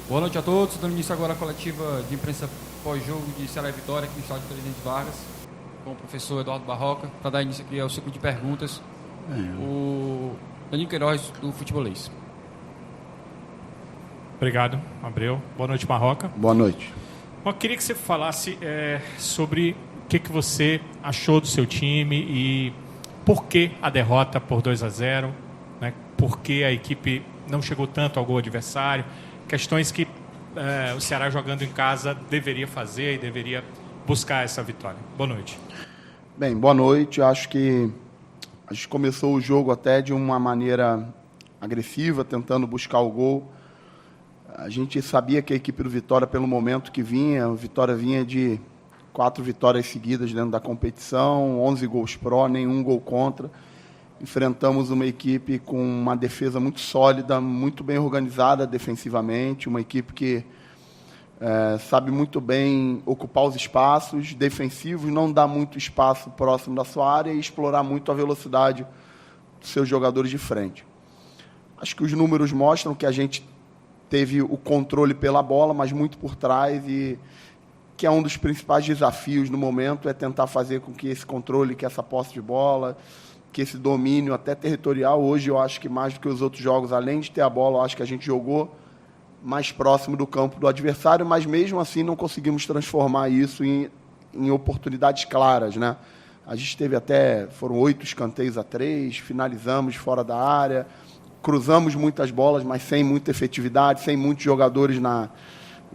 Boa noite a todos. Dando início agora à coletiva de imprensa pós-jogo de Ceará e Vitória, aqui no estádio Presidente Vargas, com o professor Eduardo Barroca, para dar início aqui ao ciclo de perguntas. O Danilo Queiroz, do Futebolês. Obrigado, Abreu. Boa noite, Barroca. Boa noite. Eu queria que você falasse sobre o que você achou do seu time e por que a derrota por 2-0, né? Por que a equipe não chegou tanto ao gol adversário, questões que o Ceará jogando em casa deveria fazer e deveria buscar essa vitória. Boa noite. Bem, boa noite. Acho que a gente começou o jogo até de uma maneira agressiva, tentando buscar o gol. A gente sabia que a equipe do Vitória, pelo momento que vinha, o Vitória vinha de 4 vitórias seguidas dentro da competição, 11 gols pró, nenhum gol contra. Enfrentamos uma equipe com uma defesa muito sólida, muito bem organizada defensivamente, uma equipe que sabe muito bem ocupar os espaços defensivos, não dá muito espaço próximo da sua área e explorar muito a velocidade dos seus jogadores de frente. Acho que os números mostram que a gente teve o controle pela bola, mas muito por trás, e que é um dos principais desafios no momento, é tentar fazer com que esse controle, que essa posse de bola, que esse domínio até territorial, hoje eu acho que mais do que os outros jogos, além de ter a bola, eu acho que a gente jogou mais próximo do campo do adversário, mas mesmo assim não conseguimos transformar isso em oportunidades claras, né? A gente teve foram 8 escanteios a 3, finalizamos fora da área, cruzamos muitas bolas, mas sem muita efetividade, sem muitos jogadores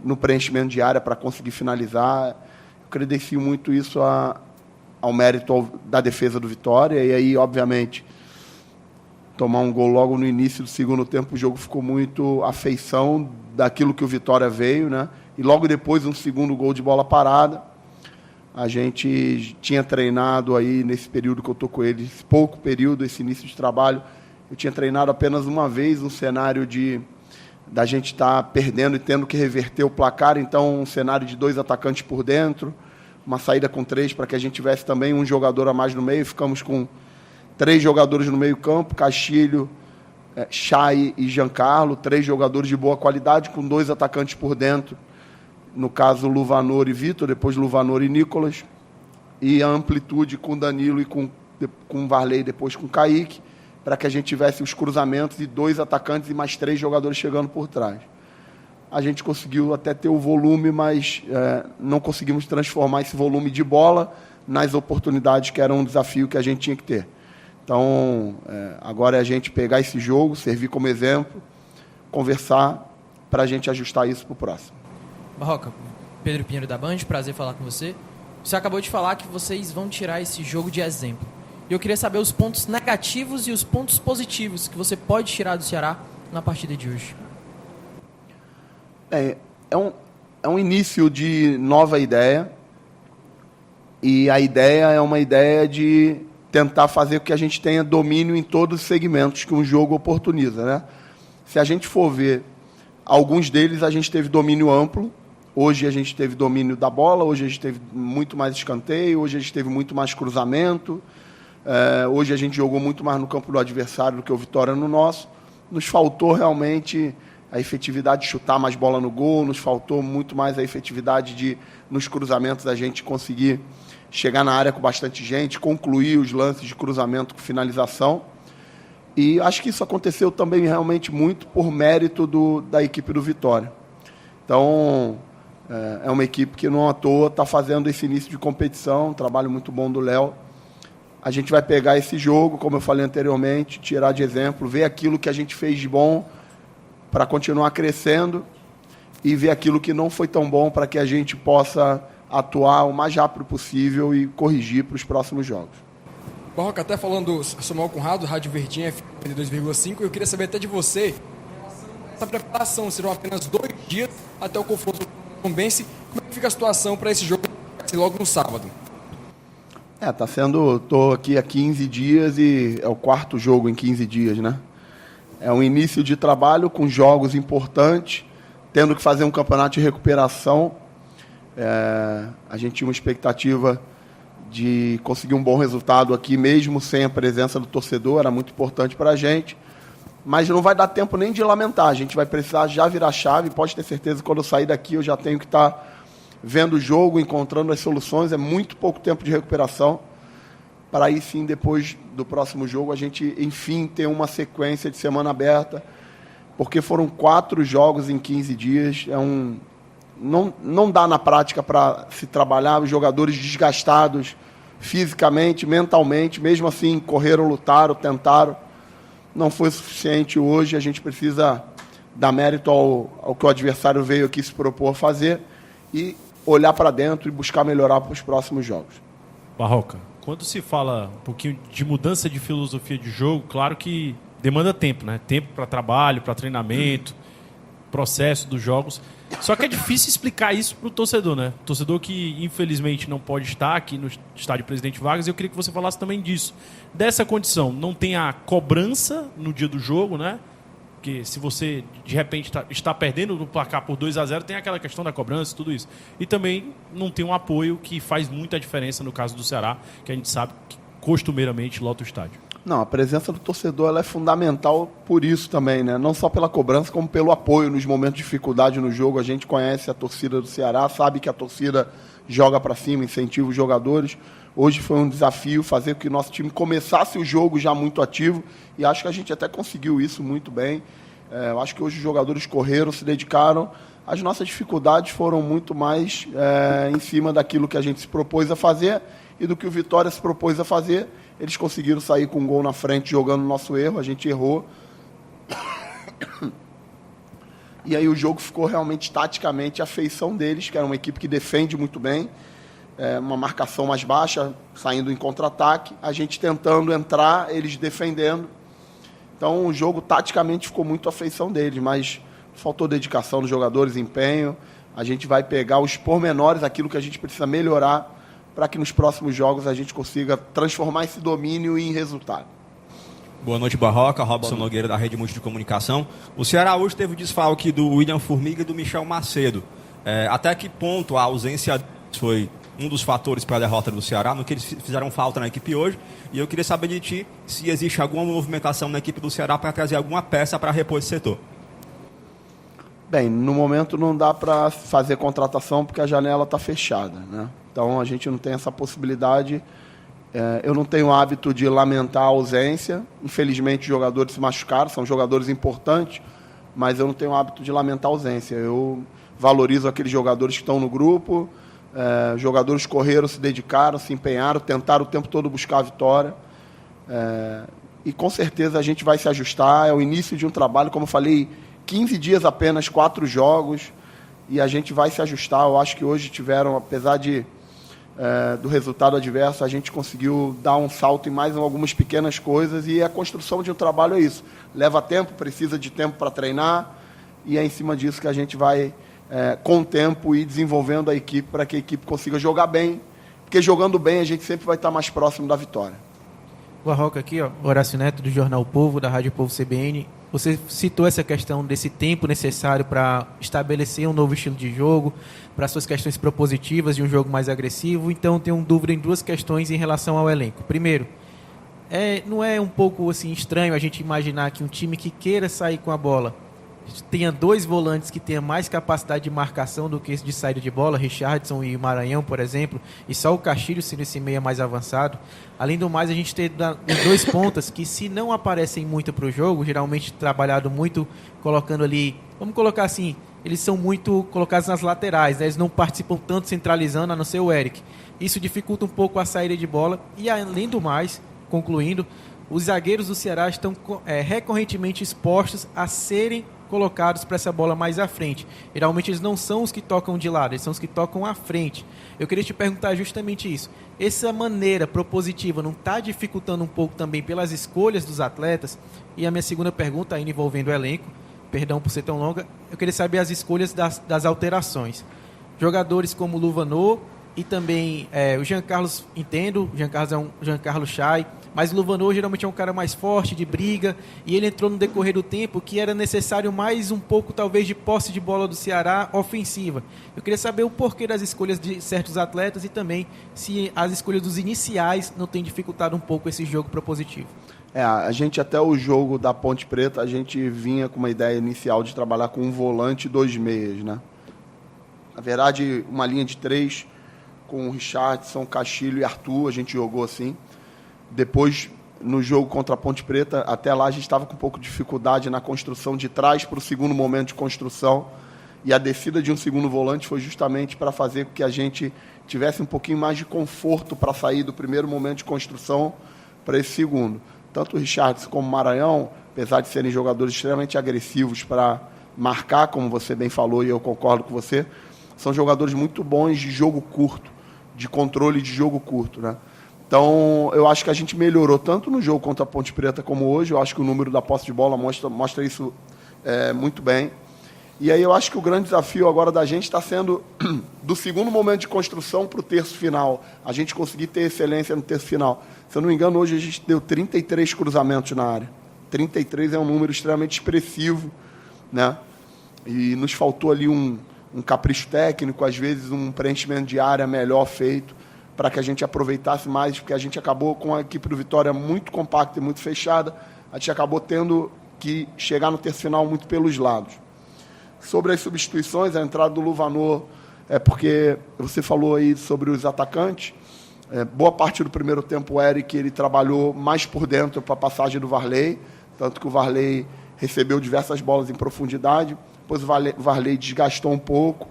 no preenchimento de área para conseguir finalizar. Eu credencio muito isso ao mérito da defesa do Vitória, e aí, obviamente, tomar um gol logo no início do segundo tempo, o jogo ficou muito à feição daquilo que o Vitória veio, né? E logo depois, um segundo gol de bola parada. A gente tinha treinado aí, nesse período que eu estou com eles, pouco período, esse início de trabalho, eu tinha treinado apenas uma vez um cenário da gente estar perdendo e tendo que reverter o placar, então um cenário de 2 atacantes por dentro, uma saída com 3 para que a gente tivesse também um jogador a mais no meio. Ficamos com 3 jogadores no meio campo, Castilho, Chay e Giancarlo, 3 jogadores de boa qualidade, com 2 atacantes por dentro, no caso Luvanor e Vitor, depois Luvanor e Nicolas, e a amplitude com Danilo e com Varley, depois com Kaique, para que a gente tivesse os cruzamentos e 2 atacantes e mais 3 jogadores chegando por trás. A gente conseguiu até ter o volume, mas não conseguimos transformar esse volume de bola nas oportunidades, que era um desafio que a gente tinha que ter. Então, agora é a gente pegar esse jogo, servir como exemplo, conversar, para a gente ajustar isso para o próximo. Barroca, Pedro Pinheiro da Band, prazer falar com você. Você acabou de falar que vocês vão tirar esse jogo de exemplo. E eu queria saber os pontos negativos e os pontos positivos que você pode tirar do Ceará na partida de hoje. É um início de nova ideia, e a ideia é uma ideia de tentar fazer com que a gente tenha domínio em todos os segmentos que um jogo oportuniza, né? Se a gente for ver, alguns deles a gente teve domínio amplo. Hoje a gente teve domínio da bola, hoje a gente teve muito mais escanteio, hoje a gente teve muito mais cruzamento, hoje a gente jogou muito mais no campo do adversário do que o Vitória no nosso. Nos faltou realmente a efetividade de chutar mais bola no gol, nos faltou muito mais a efetividade de, nos cruzamentos, a gente conseguir chegar na área com bastante gente, concluir os lances de cruzamento com finalização. E acho que isso aconteceu também realmente muito por mérito da equipe do Vitória. Então, é uma equipe que não à toa está fazendo esse início de competição, um trabalho muito bom do Léo. A gente vai pegar esse jogo, como eu falei anteriormente, tirar de exemplo, ver aquilo que a gente fez de bom para continuar crescendo e ver aquilo que não foi tão bom para que a gente possa atuar o mais rápido possível e corrigir para os próximos jogos. Barroca, até falando Samuel Conrado, Rádio Verdinha, FM2,5, eu queria saber até de você, essa preparação, serão apenas 2 dias até o confronto com o Tombense, como é que fica a situação para esse jogo logo no sábado? Tá sendo, estou aqui há 15 dias e é o 4º jogo em 15 dias, né? É um início de trabalho com jogos importantes, tendo que fazer um campeonato de recuperação. A gente tinha uma expectativa de conseguir um bom resultado aqui, mesmo sem a presença do torcedor, era muito importante para a gente. mas não vai dar tempo nem de lamentar. A gente vai precisar já virar chave. Pode ter certeza que quando eu sair daqui eu já tenho que estar vendo o jogo, encontrando as soluções. É muito pouco tempo de recuperação para aí sim, depois do próximo jogo, a gente, enfim, ter uma sequência de semana aberta, porque foram 4 jogos em 15 dias. Não dá na prática para se trabalhar, os jogadores desgastados fisicamente, mentalmente, mesmo assim correram, lutaram, tentaram. Não foi suficiente hoje, a gente precisa dar mérito ao que o adversário veio aqui se propor a fazer e olhar para dentro e buscar melhorar para os próximos jogos. Barroca, quando se fala um pouquinho de mudança de filosofia de jogo, claro que demanda tempo, né? Tempo para trabalho, para treinamento, processo dos jogos. Só que é difícil explicar isso para o torcedor, né? Torcedor que, infelizmente, não pode estar aqui no estádio Presidente Vargas. Eu queria que você falasse também disso. Dessa condição, não tem a cobrança no dia do jogo, né? Porque se você, de repente, está perdendo no placar por 2-0, tem aquela questão da cobrança e tudo isso. E também não tem um apoio que faz muita diferença no caso do Ceará, que a gente sabe que costumeiramente lota o estádio. Não, a presença do torcedor ela é fundamental por isso também, né? Não só pela cobrança, como pelo apoio nos momentos de dificuldade no jogo. A gente conhece a torcida do Ceará, sabe que a torcida joga para cima, incentiva os jogadores. Hoje foi um desafio fazer com que o nosso time começasse o jogo já muito ativo, e acho que a gente até conseguiu isso muito bem. Eu acho que hoje os jogadores correram, se dedicaram. As nossas dificuldades foram muito mais em cima daquilo que a gente se propôs a fazer e do que o Vitória se propôs a fazer. Eles conseguiram sair com um gol na frente jogando o nosso erro, a gente errou. E aí o jogo ficou realmente taticamente a feição deles, que era uma equipe que defende muito bem, uma marcação mais baixa, saindo em contra-ataque, a gente tentando entrar, eles defendendo. Então o jogo taticamente ficou muito à feição deles, mas faltou dedicação dos jogadores, empenho. A gente vai pegar os pormenores, aquilo que a gente precisa melhorar, para que nos próximos jogos a gente consiga transformar esse domínio em resultado. Boa noite, Barroca. Robson Nogueira, da Rede Multi de Comunicação. O Ceará hoje teve o desfalque do William Formiga e do Michel Macedo. Até que ponto a ausência foi um dos fatores para a derrota do Ceará, no que eles fizeram falta na equipe hoje? E eu queria saber de ti se existe alguma movimentação na equipe do Ceará para trazer alguma peça para repor esse setor. Bem, no momento não dá para fazer contratação porque a janela está fechada, né? Então a gente não tem essa possibilidade. Eu não tenho o hábito de lamentar a ausência. Infelizmente os jogadores se machucaram, são jogadores importantes, mas eu não tenho o hábito de lamentar a ausência. Eu valorizo aqueles jogadores que estão no grupo. Jogadores correram, se dedicaram, se empenharam, tentaram o tempo todo buscar a vitória. E com certeza a gente vai se ajustar. É o início de um trabalho, como eu falei, 15 dias apenas, 4 jogos, e a gente vai se ajustar. Eu acho que hoje tiveram, apesar do resultado adverso, a gente conseguiu dar um salto em mais algumas pequenas coisas, e a construção de um trabalho é isso. Leva tempo, precisa de tempo para treinar, e é em cima disso que a gente vai, com o tempo, ir desenvolvendo a equipe para que a equipe consiga jogar bem, porque jogando bem a gente sempre vai estar mais próximo da vitória. O Barroca aqui, Horácio Neto, do Jornal o Povo, da Rádio Povo CBN. Você citou essa questão desse tempo necessário para estabelecer um novo estilo de jogo, para suas questões propositivas de um jogo mais agressivo. Então, tenho dúvida em 2 questões em relação ao elenco. Primeiro, não é um pouco assim, estranho a gente imaginar que um time que queira sair com a bola tenha 2 volantes que tenha mais capacidade de marcação do que esse de saída de bola, Richardson e Maranhão, por exemplo, e só o Castilho sendo esse meia mais avançado. Além do mais, a gente tem 2 pontas que, se não aparecem muito para o jogo, geralmente trabalhado muito colocando ali, vamos colocar assim, eles são muito colocados nas laterais, né? Eles não participam tanto centralizando, a não ser o Eric. Isso dificulta um pouco a saída de bola. E além do mais, concluindo, os zagueiros do Ceará estão recorrentemente expostos a serem colocados para essa bola mais à frente. Geralmente eles não são os que tocam de lado, eles são os que tocam à frente. Eu queria te perguntar justamente isso. Essa maneira propositiva não está dificultando um pouco também pelas escolhas dos atletas? E a minha segunda pergunta, ainda envolvendo o elenco, perdão por ser tão longa, eu queria saber as escolhas das alterações. Jogadores como o Luvanor e também o Jean Carlos, entendo, o Jean Carlos é um Jean Carlos Chay, mas o Luvanor geralmente é um cara mais forte, de briga, e ele entrou no decorrer do tempo que era necessário mais um pouco, talvez, de posse de bola do Ceará ofensiva. Eu queria saber o porquê das escolhas de certos atletas e também se as escolhas dos iniciais não têm dificultado um pouco esse jogo propositivo. A gente até o jogo da Ponte Preta, a gente vinha com uma ideia inicial de trabalhar com um volante e 2 meias, né? Na verdade, uma linha de 3 com o Richardson, Castilho e Arthur, a gente jogou assim. Depois, no jogo contra a Ponte Preta, até lá a gente estava com um pouco de dificuldade na construção de trás para o segundo momento de construção. E a descida de um segundo volante foi justamente para fazer com que a gente tivesse um pouquinho mais de conforto para sair do primeiro momento de construção para esse segundo. Tanto o Richardson como o Maranhão, apesar de serem jogadores extremamente agressivos para marcar, como você bem falou, e eu concordo com você, são jogadores muito bons de jogo curto, de controle de jogo curto, né? Então, eu acho que a gente melhorou tanto no jogo contra a Ponte Preta como hoje. Eu acho que o número da posse de bola mostra isso muito bem. E aí eu acho que o grande desafio agora da gente está sendo do segundo momento de construção para o terço final. A gente conseguir ter excelência no terço final. Se eu não me engano, hoje a gente deu 33 cruzamentos na área. 33 é um número extremamente expressivo, né? E nos faltou ali um capricho técnico, às vezes um preenchimento de área melhor feito, para que a gente aproveitasse mais, porque a gente acabou com a equipe do Vitória muito compacta e muito fechada. A gente acabou tendo que chegar no terço final muito pelos lados. Sobre as substituições, a entrada do Luvanor, porque você falou aí sobre os atacantes. Boa parte do primeiro tempo, o Eric ele trabalhou mais por dentro para a passagem do Varley, tanto que o Varley recebeu diversas bolas em profundidade, depois o Varley desgastou um pouco,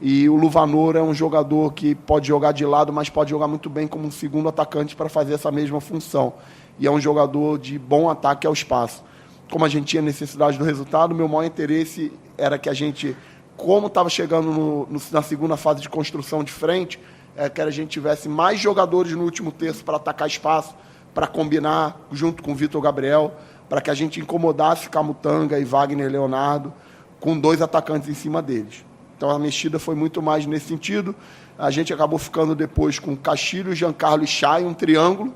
e o Luvanor é um jogador que pode jogar de lado, mas pode jogar muito bem como um segundo atacante para fazer essa mesma função. E é um jogador de bom ataque ao espaço. Como a gente tinha necessidade do resultado, meu maior interesse era que a gente, como estava chegando na segunda fase de construção de frente, que a gente tivesse mais jogadores no último terço para atacar espaço, para combinar junto com o Vitor Gabriel, para que a gente incomodasse Camutanga e Wagner Leonardo, com 2 atacantes em cima deles. Então a mexida foi muito mais nesse sentido. A gente acabou ficando depois com Castilho, Giancarlo e Chay, um triângulo.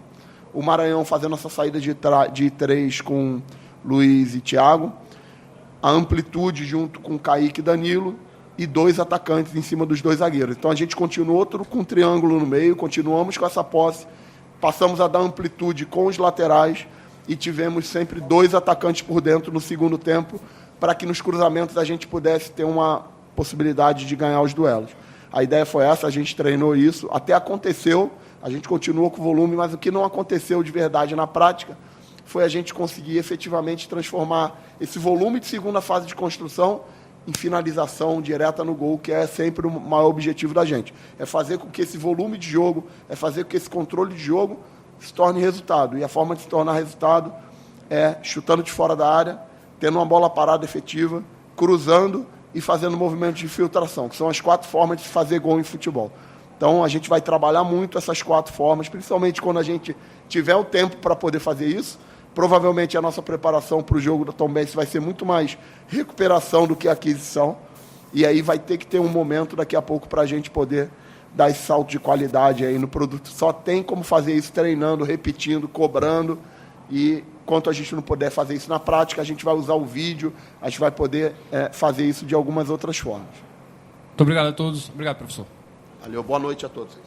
O Maranhão fazendo essa saída de 3 com Luiz e Thiago. A amplitude junto com Kaique e Danilo. E 2 atacantes em cima dos 2 zagueiros. Então a gente continuou com um triângulo no meio, continuamos com essa posse. Passamos a dar amplitude com os laterais e tivemos sempre 2 atacantes por dentro no segundo tempo, para que nos cruzamentos a gente pudesse ter uma possibilidade de ganhar os duelos. A ideia foi essa, a gente treinou isso, até aconteceu, a gente continuou com o volume, mas o que não aconteceu de verdade na prática foi a gente conseguir efetivamente transformar esse volume de segunda fase de construção em finalização direta no gol, que é sempre o maior objetivo da gente. É fazer com que esse volume de jogo, é fazer com que esse controle de jogo se torne resultado. E a forma de se tornar resultado é chutando de fora da área, tendo uma bola parada efetiva, cruzando e fazendo movimentos de filtração, que são as 4 formas de se fazer gol em futebol. Então, a gente vai trabalhar muito essas 4 formas, principalmente quando a gente tiver o tempo para poder fazer isso. Provavelmente, a nossa preparação para o jogo da Tombense vai ser muito mais recuperação do que aquisição. E aí vai ter que ter um momento daqui a pouco para a gente poder dar esse salto de qualidade aí no produto. Só tem como fazer isso treinando, repetindo, cobrando. E enquanto a gente não puder fazer isso na prática, a gente vai usar o vídeo, a gente vai poder fazer isso de algumas outras formas. Muito obrigado a todos. Obrigado, professor. Valeu, boa noite a todos.